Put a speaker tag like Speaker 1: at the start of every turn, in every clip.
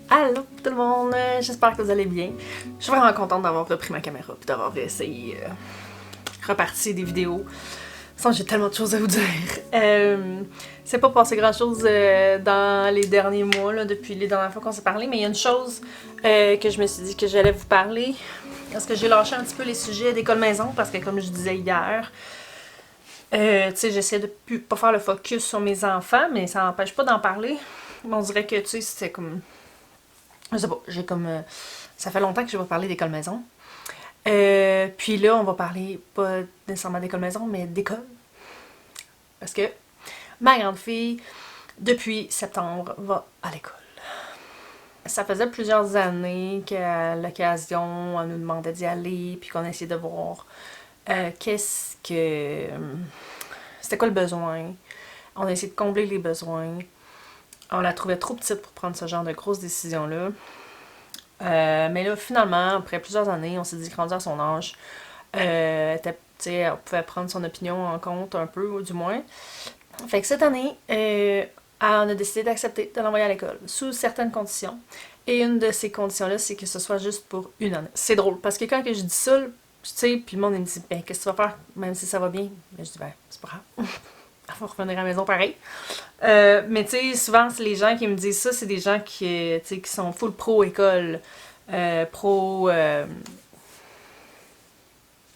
Speaker 1: Allô tout le monde, j'espère que vous allez bien. Je suis vraiment contente d'avoir repris ma caméra et d'avoir essayé repartir des vidéos. Sans j'ai tellement de choses à vous dire. C'est pas passé grand chose dans les derniers mois, là, depuis les dernières fois qu'on s'est parlé, mais il y a une chose que je me suis dit que j'allais vous parler. Parce que j'ai lâché un petit peu les sujets d'école maison, parce que comme je disais hier, tu sais, j'essaie de pas faire le focus sur mes enfants, mais ça n'empêche pas d'en parler. On dirait que, tu sais, c'était comme... Je sais pas, j'ai comme... ça fait longtemps que je vais parler d'école maison. Puis là, on va parler pas nécessairement d'école maison, mais d'école. Parce que ma grande fille, depuis septembre, va à l'école. Ça faisait plusieurs années qu'à l'occasion, on nous demandait d'y aller, puis qu'on essayait de voir qu'est-ce que... C'était quoi le besoin. On a essayé de combler les besoins. On la trouvait trop petite pour prendre ce genre de grosses décisions-là. Mais là, finalement, après plusieurs années, on s'est dit que rendu à son âge, elle pouvait prendre son opinion en compte un peu, du moins. Fait que cette année, on a décidé d'accepter de l'envoyer à l'école, sous certaines conditions. Et une de ces conditions-là, c'est que ce soit juste pour une année. C'est drôle, parce que quand que je dis ça, tu sais, puis le monde il me dit, ben, qu'est-ce que tu vas faire, même si ça va bien? Ben, je dis, ben, c'est pas grave. Il faut revenir à la maison pareil. Mais tu sais, souvent, c'est les gens qui me disent ça, c'est des gens qui sont full pro-école. Pro...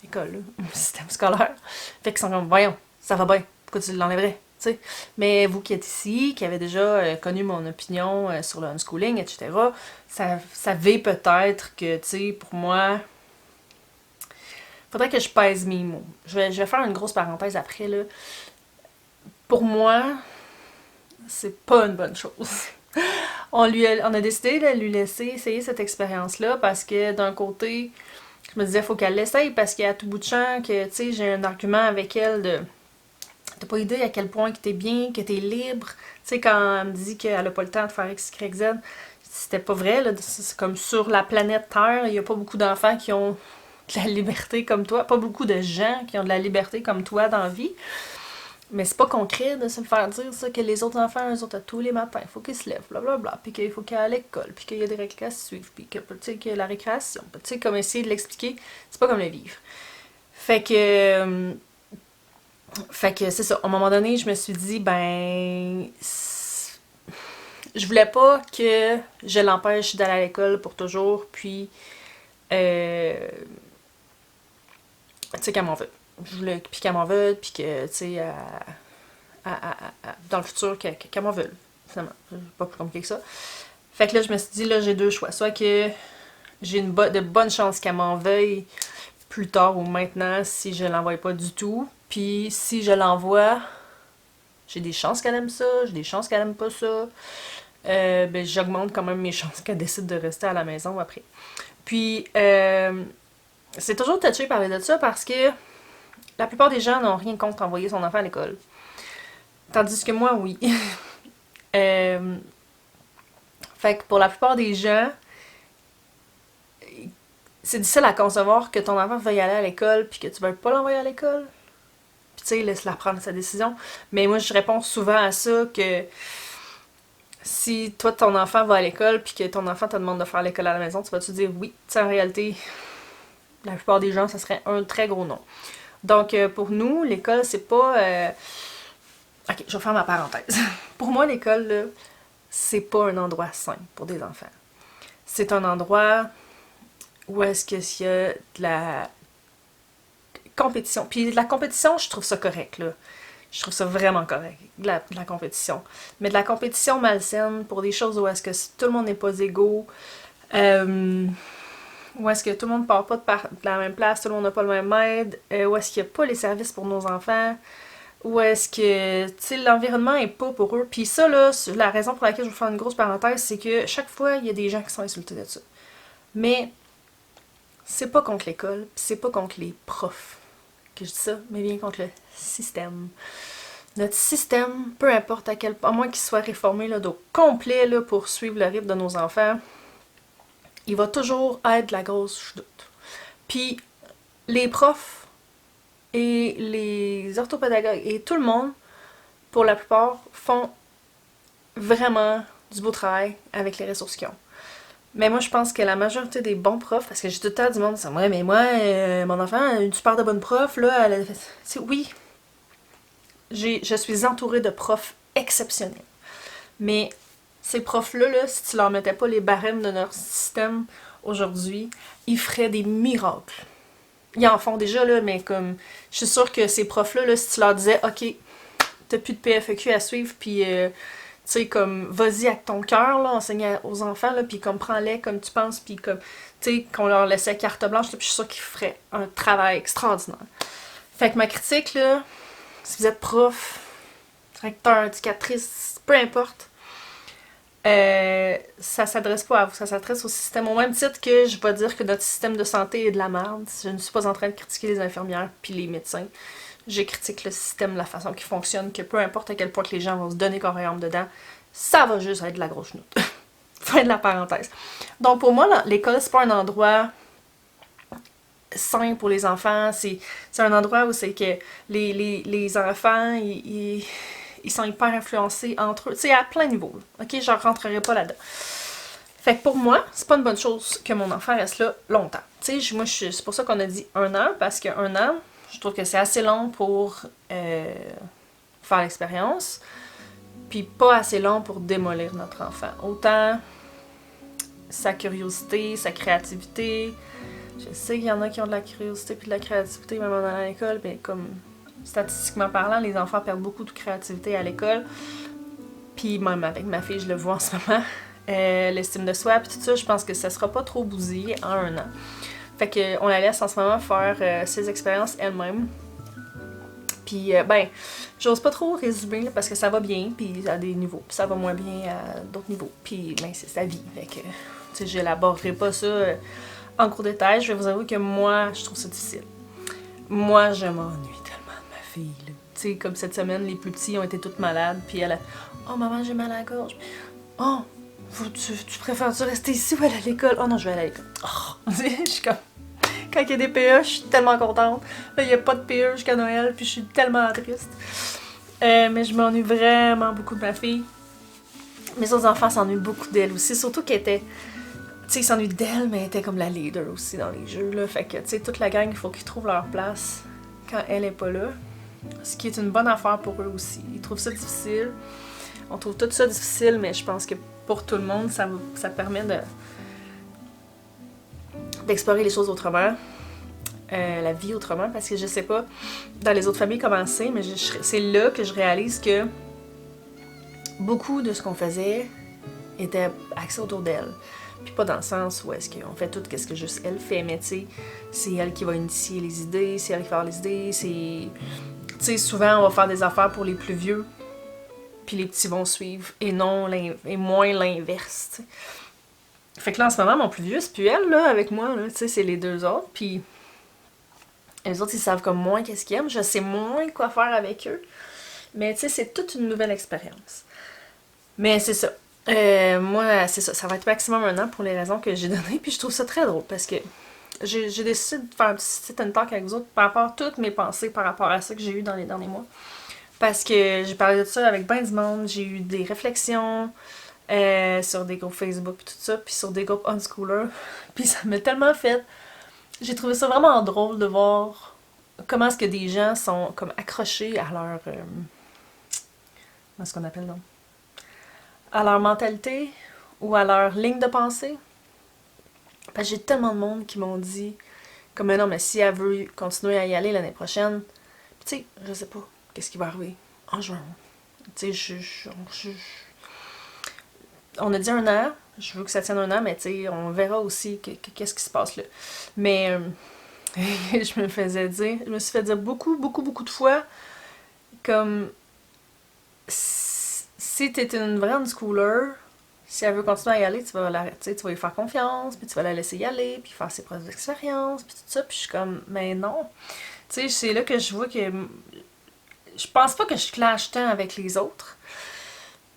Speaker 1: école, là, système scolaire. Fait qu'ils sont comme, voyons, ça va bien, pourquoi tu l'enlèverais? T'sais. Mais vous qui êtes ici, qui avez déjà connu mon opinion sur le unschooling, etc., savez peut-être que, tu sais, pour moi, faudrait que je pèse mes mots. Je vais faire une grosse parenthèse après, là. Pour moi, c'est pas une bonne chose. On a décidé de lui laisser essayer cette expérience-là parce que d'un côté, je me disais, faut qu'elle l'essaye parce qu'à tout bout de champ, que tu sais, j'ai un argument avec elle de. T'as pas idée à quel point que t'es bien, que t'es libre. Tu sais, quand elle me dit qu'elle a pas le temps de faire X, Y, Z, c'était pas vrai, là. C'est comme sur la planète Terre, il y a pas beaucoup d'enfants qui ont de la liberté comme toi, pas beaucoup de gens qui ont de la liberté comme toi dans la vie. Mais c'est pas concret de se faire dire ça, que les autres enfants, eux autres, à tous les matins, il faut qu'ils se lèvent, blablabla, puis qu'il faut qu'ils aillent à l'école, puis qu'il y a des règles à suivre, puis que, tu sais, qu'il y a la récréation. Tu sais, comme essayer de l'expliquer, c'est pas comme le vivre. Fait que... fait que c'est ça. À un moment donné, je me suis dit, ben... Je voulais pas que je l'empêche d'aller à l'école pour toujours, puis... tu sais, qu'elle m'en veut. Je voulais puis qu'elle m'en veut, puis que, tu sais, dans le futur, qu'elle m'en veut. Finalement, c'est pas plus compliqué que ça. Fait que là, je me suis dit, là, j'ai deux choix. Soit que j'ai de bonnes chances qu'elle m'en veuille plus tard ou maintenant si je l'envoie pas du tout. Puis si je l'envoie, j'ai des chances qu'elle aime ça, j'ai des chances qu'elle aime pas ça. Ben, j'augmente quand même mes chances qu'elle décide de rester à la maison après. Puis, c'est toujours touché parler de ça parce que la plupart des gens n'ont rien contre envoyer son enfant à l'école. Tandis que moi, oui. Fait que pour la plupart des gens, c'est difficile à concevoir que ton enfant veuille aller à l'école puis que tu veuilles pas l'envoyer à l'école. Puis tu sais, laisse-la prendre sa décision. Mais moi, je réponds souvent à ça que si toi, ton enfant va à l'école puis que ton enfant te demande de faire l'école à la maison, tu vas-tu dire oui? Tu sais, en réalité, la plupart des gens, ça serait un très gros non. Donc, pour nous, l'école, c'est pas... Ok, je vais faire ma parenthèse. Pour moi, l'école, là, c'est pas un endroit sain pour des enfants. C'est un endroit où est-ce qu'il y a de la compétition. Puis de la compétition, je trouve ça correct, là. Je trouve ça vraiment correct, de la compétition. Mais de la compétition malsaine pour des choses où est-ce que tout le monde n'est pas égaux, où est-ce que tout le monde part pas de la même place, tout le monde n'a pas le même aide, où est-ce qu'il n'y a pas les services pour nos enfants, où est-ce que, tu sais, l'environnement est pas pour eux. Puis ça, là, la raison pour laquelle je vais faire une grosse parenthèse, c'est que chaque fois, il y a des gens qui sont insultés de ça. Mais c'est pas contre l'école, pis c'est pas contre les profs que je dis ça, mais bien contre le système. Notre système, peu importe à quel point, à moins qu'il soit réformé là, au complet là, pour suivre le rythme de nos enfants, il va toujours être la grosse choudoute. Puis les profs et les orthopédagogues et tout le monde, pour la plupart, font vraiment du beau travail avec les ressources qu'ils ont. Mais moi, je pense que la majorité des bons profs, parce que j'ai tout le temps du monde qui dit ouais, mais moi, mon enfant a une super de bonne prof, là, elle a fait. Oui, je suis entourée de profs exceptionnels. Mais ces profs-là, là, si tu leur mettais pas les barèmes de leur système aujourd'hui, ils feraient des miracles. Ils en font déjà, là, mais comme. Je suis sûre que ces profs-là, là, si tu leur disais, OK, t'as plus de PFEQ à suivre, puis tu sais, comme, vas-y avec ton cœur, là, enseigne aux enfants, là, puis comme, prends-les comme tu penses, puis comme, tu sais, qu'on leur laissait carte blanche, là, puis je suis sûre qu'ils feraient un travail extraordinaire. Fait que ma critique, là, si vous êtes prof, directeur, éducatrice, peu importe, ça s'adresse pas à vous, ça s'adresse au système. Au même titre que je vais dire que notre système de santé est de la merde, je ne suis pas en train de critiquer les infirmières puis les médecins. Je critique le système, la façon qu'il fonctionne, que peu importe à quel point que les gens vont se donner corps et âme dedans, ça va juste être de la grosse chenoute. Fin de la parenthèse. Donc pour moi, l'école, c'est pas un endroit sain pour les enfants, c'est un endroit où c'est que les enfants, ils sont hyper influencés entre eux, tu sais, à plein niveau. Ok, je rentrerai pas là-dedans. Fait que pour moi, c'est pas une bonne chose que mon enfant reste là longtemps. Tu sais, moi, c'est pour ça qu'on a dit 1 an, parce que 1 an, je trouve que c'est assez long pour faire l'expérience, puis pas assez long pour démolir notre enfant. Autant sa curiosité, sa créativité. Je sais qu'il y en a qui ont de la curiosité puis de la créativité même dans l'école, mais comme statistiquement parlant, les enfants perdent beaucoup de créativité à l'école. Puis même avec ma fille, je le vois en ce moment. L'estime de soi puis tout ça, je pense que ça sera pas trop bousillé en 1 an. Fait qu'on la laisse en ce moment faire ses expériences elle-même. Puis ben, j'ose pas trop résumer là, parce que ça va bien, puis à des niveaux, puis ça va moins bien à d'autres niveaux. Puis ben, c'est sa vie. Fait que, tu sais, j'élaborerai pas ça en gros détail. Je vais vous avouer que moi, je trouve ça difficile. Moi, je m'ennuie tellement de ma fille. Tu sais, comme cette semaine, les plus petits ont été toutes malades, puis elle a oh maman, j'ai mal à la gorge. Oh, tu préfères-tu rester ici ou aller à l'école? Oh non, je vais aller à l'école. Oh, je suis comme. Quand il y a des PE, je suis tellement contente. Là, il n'y a pas de PE jusqu'à Noël, puis je suis tellement triste. Mais je m'ennuie vraiment beaucoup de ma fille. Mes autres enfants s'ennuient beaucoup d'elle aussi, surtout qu'elle était. Tu sais, ils s'ennuient d'elle, mais elle était comme la leader aussi dans les jeux, là. Fait que, tu sais, toute la gang, il faut qu'ils trouvent leur place quand elle est pas là. Ce qui est une bonne affaire pour eux aussi. Ils trouvent ça difficile. On trouve tout ça difficile, mais je pense que pour tout le monde, ça permet d'explorer les choses autrement, la vie autrement, parce que je sais pas dans les autres familles comment c'est, mais c'est là que je réalise que beaucoup de ce qu'on faisait était axé autour d'elle. Puis pas dans le sens où est-ce qu'on fait tout ce que juste elle fait, mais tu sais, c'est elle qui va initier les idées, c'est elle qui va avoir les idées, c'est... Tu sais, souvent on va faire des affaires pour les plus vieux, puis les petits vont suivre, et moins l'inverse, t'sais. Fait que là, en ce moment, mon plus vieux, c'est plus elle, là, avec moi, là, tu sais, c'est les deux autres, puis les autres, ils savent comme moins qu'est-ce qu'ils aiment, je sais moins quoi faire avec eux, mais tu sais, c'est toute une nouvelle expérience. Mais c'est ça. Moi, c'est ça, ça va être maximum 1 an pour les raisons que j'ai données, puis je trouve ça très drôle, parce que j'ai décidé de faire un petit sit and talk avec vous autres par rapport à toutes mes pensées par rapport à ça que j'ai eu dans les derniers mois. Parce que j'ai parlé de ça avec ben du monde, j'ai eu des réflexions, sur des groupes Facebook puis tout ça, puis sur des groupes unschooler. Puis ça m'a tellement fait... J'ai trouvé ça vraiment drôle de voir comment est-ce que des gens sont comme accrochés à leur... comment est-ce qu'on appelle donc? À leur mentalité ou à leur ligne de pensée. Parce que j'ai tellement de monde qui m'ont dit comme non, mais si elle veut continuer à y aller l'année prochaine, tu sais, je sais pas qu'est-ce qui va arriver en juin. Tu sais, on a dit 1 an, je veux que ça tienne 1 an, mais tu sais, on verra aussi qu'est-ce qui se passe là. Mais je me suis fait dire beaucoup, beaucoup, beaucoup de fois, comme, si t'es une vraie unschooler, si elle veut continuer à y aller, tu vas lui faire confiance, puis tu vas la laisser y aller, puis faire ses propres expériences, puis tout ça, puis je suis comme, mais non. Tu sais, c'est là que je vois que, je pense pas que je clash tant avec les autres,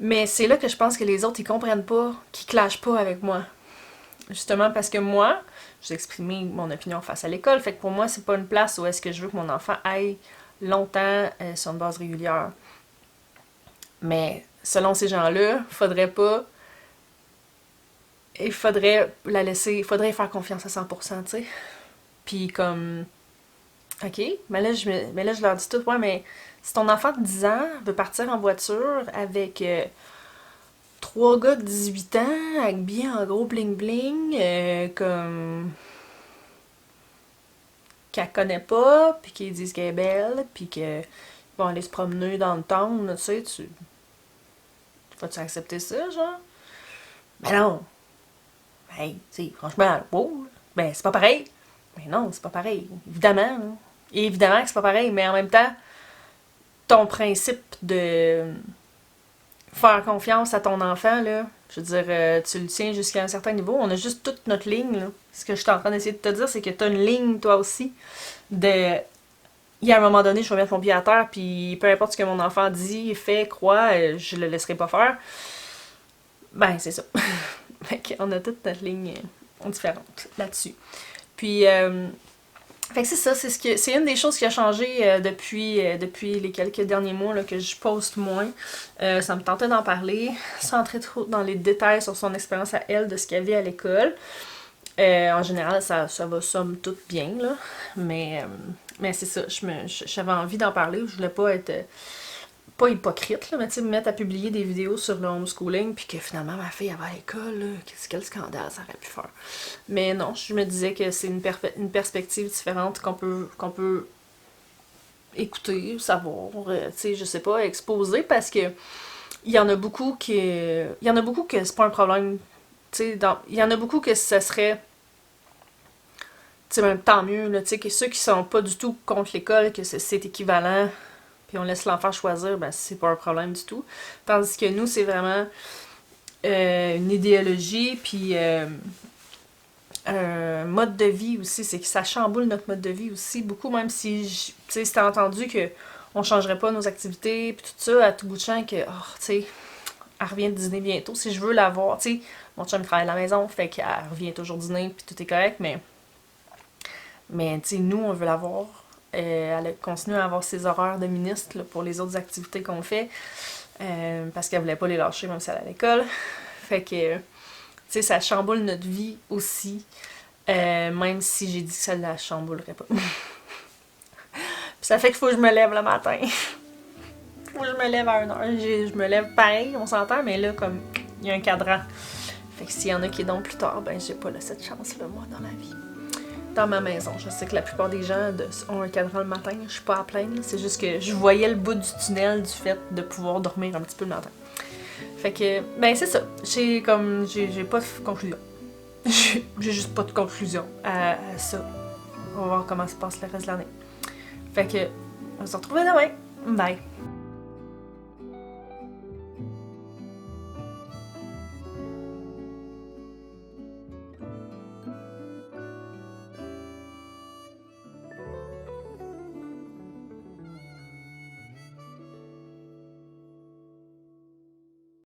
Speaker 1: mais c'est là que je pense que les autres, ils comprennent pas, qu'ils clashent pas avec moi. Justement parce que moi, j'ai exprimé mon opinion face à l'école, fait que pour moi, c'est pas une place où est-ce que je veux que mon enfant aille longtemps sur une base régulière. Mais selon ces gens-là, faudrait pas il faudrait la laisser, il faudrait faire confiance à 100%, tu sais. Puis comme, ok, mais là, je leur dis tout, ouais, mais si ton enfant de 10 ans veut partir en voiture avec trois gars de 18 ans, habillés en gros bling-bling, comme qu'elle connaît pas, puis qu'ils disent qu'elle est belle, puis qu'ils vont aller se promener dans le town, tu sais, tu vas-tu accepter ça, genre? Ben non! Ben, tu sais, franchement, wow! Ben, c'est pas pareil! Mais non, c'est pas pareil, évidemment. Hein. Et évidemment que c'est pas pareil, mais en même temps, ton principe de faire confiance à ton enfant, là, je veux dire, tu le tiens jusqu'à un certain niveau. On a juste toute notre ligne, là. Ce que je suis en train d'essayer de te dire, c'est que tu as une ligne, toi aussi, de... Il y a un moment donné, je vais mettre mon pied à terre, puis peu importe ce que mon enfant dit, fait, croit, je le laisserai pas faire. Ben, c'est ça. Fait qu'on a toute notre ligne différente là-dessus. Puis, fait que c'est ça, c'est une des choses qui a changé depuis les quelques derniers mois là, que je poste moins. Ça me tentait d'en parler, sans entrer trop dans les détails sur son expérience à elle de ce qu'elle vit à l'école. En général, ça va somme toute bien, là. Mais c'est ça, j'avais envie d'en parler, je voulais pas être pas hypocrite, là, mais tu sais, me mettre à publier des vidéos sur le homeschooling, puis que finalement ma fille avait à l'école, là, quel scandale ça aurait pu faire. Mais non, je me disais que c'est une perspective différente qu'on peut écouter, savoir, tu sais, je sais pas, exposer, parce que il y en a beaucoup que c'est pas un problème, tu sais, il y en a beaucoup que ça serait, tu sais, même tant mieux, là, tu sais, que ceux qui sont pas du tout contre l'école, que c'est équivalent, puis on laisse l'enfant choisir, ben c'est pas un problème du tout. Tandis que nous, c'est vraiment une idéologie, puis un mode de vie aussi. C'est que ça chamboule notre mode de vie aussi, beaucoup, même si, tu sais, c'était entendu que on changerait pas nos activités, puis tout ça, à tout bout de champ, que, oh, tu sais, elle revient de dîner bientôt. Si je veux la voir, tu sais, mon chum travaille à la maison, fait qu'elle revient toujours dîner, puis tout est correct, mais tu sais, nous, on veut la voir. Elle continue à avoir ses horaires de ministre là, pour les autres activités qu'on fait. Parce qu'elle voulait pas les lâcher même si elle est à l'école. Fait que, tu sais, ça chamboule notre vie aussi. Même si j'ai dit que ça la chamboulerait pas. Puis ça fait qu'il faut que je me lève le matin. Faut que je me lève à 1h. Je me lève pareil, on s'entend, mais là, comme, il y a un cadran. Fait que s'il y en a qui dorment plus tard, ben j'ai pas cette chance-là, moi, dans la vie. Dans ma maison. Je sais que la plupart des gens ont un cadran le matin. Je suis pas à plaindre. C'est juste que je voyais le bout du tunnel du fait de pouvoir dormir un petit peu le matin. Fait que, ben c'est ça. J'ai pas de conclusion. J'ai juste pas de conclusion à ça. On va voir comment se passe le reste de l'année. Fait que, on va se retrouver demain. Bye!